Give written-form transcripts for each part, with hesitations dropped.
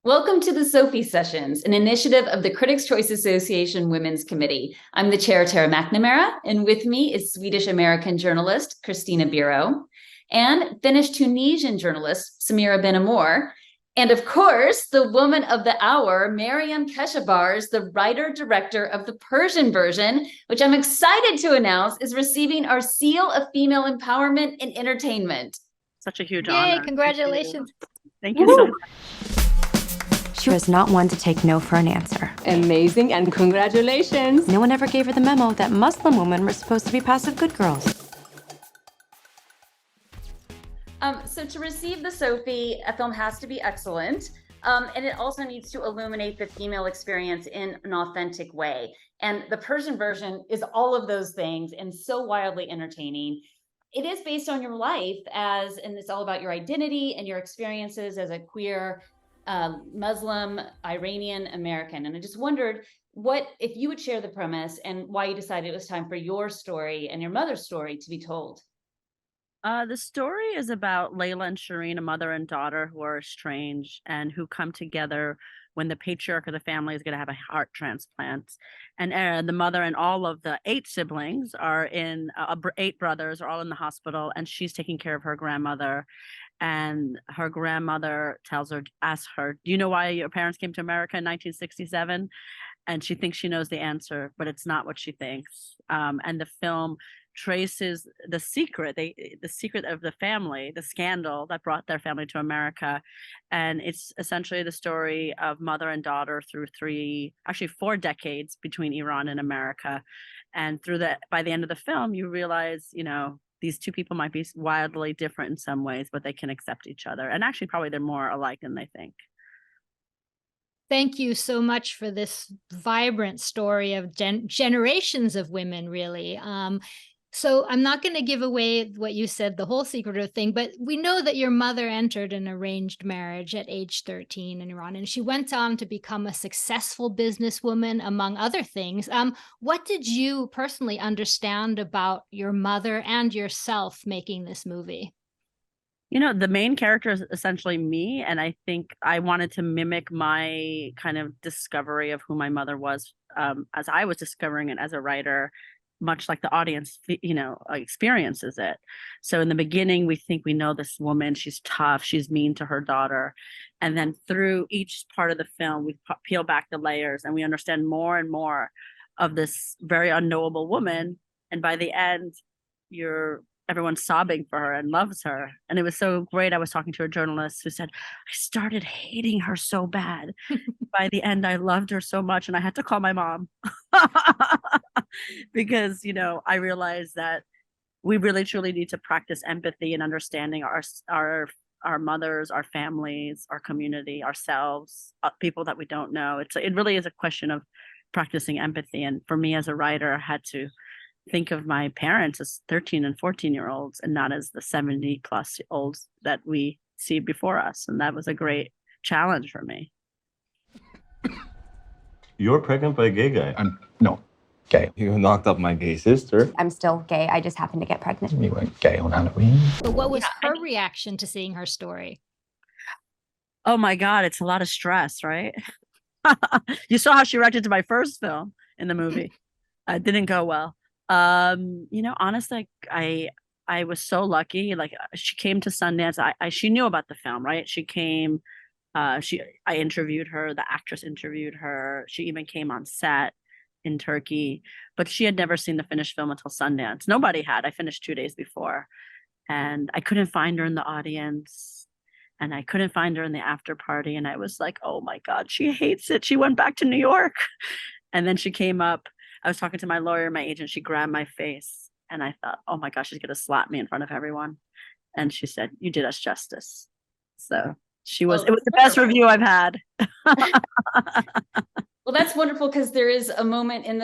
Welcome to the SOFEE Sessions, an initiative of the Critics' Choice Association Women's Committee. I'm the chair, Tara McNamara, and with me is Swedish-American journalist Christina Birro and Finnish-Tunisian journalist Semira Ben-Amor, and of course, the woman of the hour, Maryam Keshavarz, the writer-director of the Persian version, which I'm excited to announce is receiving our Seal of Female Empowerment in Entertainment. Such a huge honor. Yay, congratulations. Thank you so much. She was not one to take no for an answer. Amazing, and congratulations. No one ever gave her the memo that Muslim women were supposed to be passive good girls. So to receive the SOFEE, a film has to be excellent. And it also needs to illuminate the female experience in an authentic way. And the Persian version is all of those things and so wildly entertaining. It is based on your life and it's all about your identity and your experiences as a queer Muslim, Iranian American. And I just wondered if you would share the premise and why you decided it was time for your story and your mother's story to be told. The story is about Layla and Shireen, a mother and daughter who are estranged and who come together when the patriarch of the family is going to have a heart transplant. And the mother and all of the 8 siblings are 8 brothers are all in the hospital, and she's taking care of her grandmother. And her grandmother asks her, do you know why your parents came to America in 1967? And she thinks she knows the answer, but it's not what she thinks. And the film traces the secret of the family, the scandal that brought their family to America. And it's essentially the story of mother and daughter through 4 decades between Iran and America. And by the end of the film, you realize, these 2 people might be wildly different in some ways, but they can accept each other. And actually, probably they're more alike than they think. Thank you so much for this vibrant story of generations of women, really. So I'm not going to give away what you said, the whole secret of the thing, but we know that your mother entered an arranged marriage at age 13 in Iran, and she went on to become a successful businesswoman, among other things. What did you personally understand about your mother and yourself making this movie? The main character is essentially me, and I think I wanted to mimic my kind of discovery of who my mother was as I was discovering it as a writer, much like the audience, experiences it. So in the beginning, we think we know this woman, she's tough, she's mean to her daughter. And then through each part of the film, we peel back the layers and we understand more and more of this very unknowable woman. And by the end, everyone's sobbing for her and loves her. And it was so great. I was talking to a journalist who said, I started hating her so bad. By the end, I loved her so much. And I had to call my mom because, I realized that we really, truly need to practice empathy and understanding our mothers, our families, our community, ourselves, people that we don't know. It really is a question of practicing empathy. And for me as a writer, I had to think of my parents as 13 and 14-year-olds and not as the 70-plus-olds that we see before us. And that was a great challenge for me. You're pregnant by a gay guy? No, gay. You knocked up my gay sister. I'm still gay. I just happened to get pregnant. You weren't gay on Halloween. But what was her reaction to seeing her story? Oh my God, it's a lot of stress, right? You saw how she reacted to my first film in the movie. It didn't go well. Honestly, I was so lucky. Like, she came to Sundance. She knew about the film, right? She came, I interviewed her, the actress interviewed her. She even came on set in Turkey, but she had never seen the finished film until Sundance. Nobody had. I finished 2 days before, and I couldn't find her in the audience, and I couldn't find her in the after party. And I was like, oh my God, she hates it. She went back to New York. And then she came up. I was talking to my lawyer, my agent, she grabbed my face and I thought, oh my gosh, she's going to slap me in front of everyone. And she said, you did us justice. So it was the best review I've had. Well, that's wonderful because there is a moment in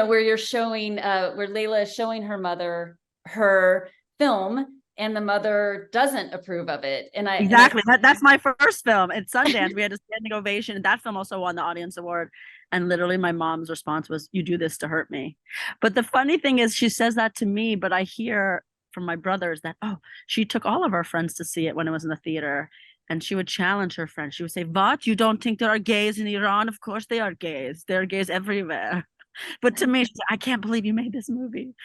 where you're showing, where Layla is showing her mother her film and the mother doesn't approve of it. Exactly. That's my first film at Sundance. We had a standing ovation. And that film also won the audience award. And literally my mom's response was, you do this to hurt me. But the funny thing is she says that to me, but I hear from my brothers that, she took all of our friends to see it when it was in the theater. And she would challenge her friends. She would say, "What? You don't think there are gays in Iran? Of course they are gays. There are gays everywhere." But to me, she's like, "I can't believe you made this movie."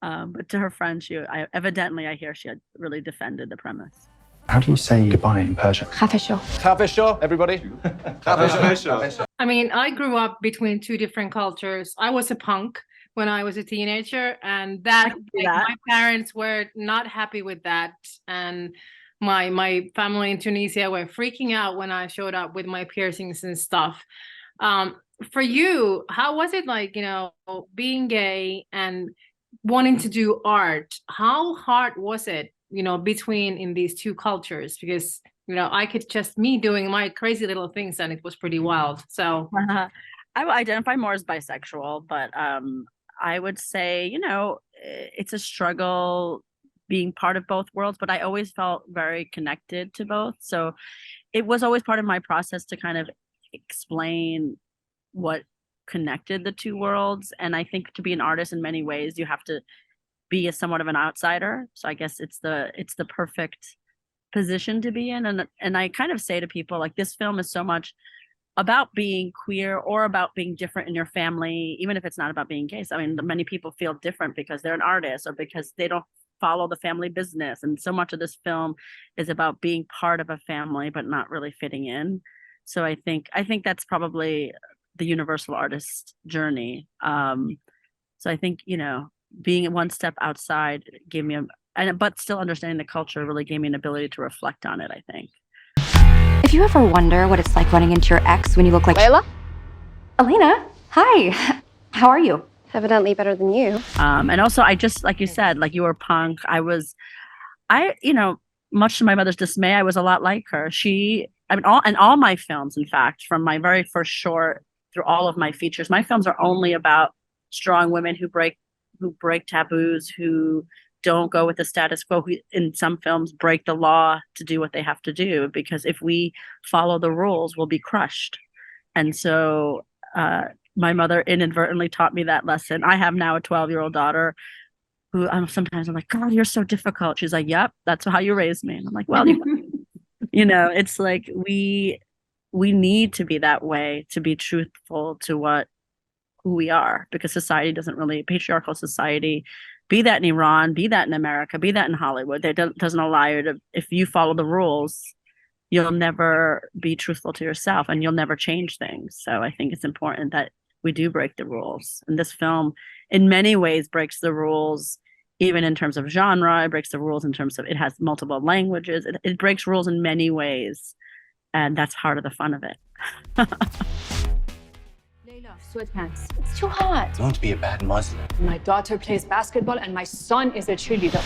But to her friend, I hear she had really defended the premise. How do you say goodbye in Persian? Kafesho, everybody. Kafesho. I mean, I grew up between two different cultures. I was a punk when I was a teenager, and my parents were not happy with that. And my family in Tunisia were freaking out when I showed up with my piercings and stuff. For you, how was it like, being gay and wanting to do art? How hard was it, between in these two cultures? Because, I could just me doing my crazy little things and it was pretty wild. So I would identify more as bisexual, but I would say, it's a struggle being part of both worlds, but I always felt very connected to both. So it was always part of my process to kind of explain what connected the two worlds. And I think to be an artist in many ways, you have to be somewhat of an outsider. So I guess it's the perfect position to be in. And I kind of say to people, like, this film is so much about being queer or about being different in your family, even if it's not about being gay. So, I mean, many people feel different because they're an artist or because they don't follow the family business. And so much of this film is about being part of a family, but not really fitting in. So I think that's probably the universal artist journey. So I think, being one step outside gave me but still understanding the culture really gave me an ability to reflect on it, I think. If you ever wonder what it's like running into your ex when you look like Layla? Elena, hi. How are you? Evidently better than you. And also, I just, like you said, like you were punk. Much to my mother's dismay, I was a lot like her. All my films, in fact, from my very first short through all of my features, my films are only about strong women who break taboos, who don't go with the status quo, who in some films break the law to do what they have to do, because if we follow the rules, we'll be crushed. And so my mother inadvertently taught me that lesson. I have now a 12-year-old daughter who sometimes I'm like, God, you're so difficult. She's like, yep, that's how you raised me. And I'm like, well, it's like we need to be that way, to be truthful to who we are, because society doesn't really, patriarchal society, be that in Iran, be that in America, be that in Hollywood, doesn't allow you to, if you follow the rules, you'll never be truthful to yourself and you'll never change things. So I think it's important that we do break the rules. And this film, in many ways, breaks the rules, even in terms of genre. It breaks the rules in terms of it has multiple languages. It breaks rules in many ways. And that's part of the fun of it. Layla, sweatpants. It's too hot. Don't be a bad Muslim. My daughter plays basketball and my son is a cheerleader.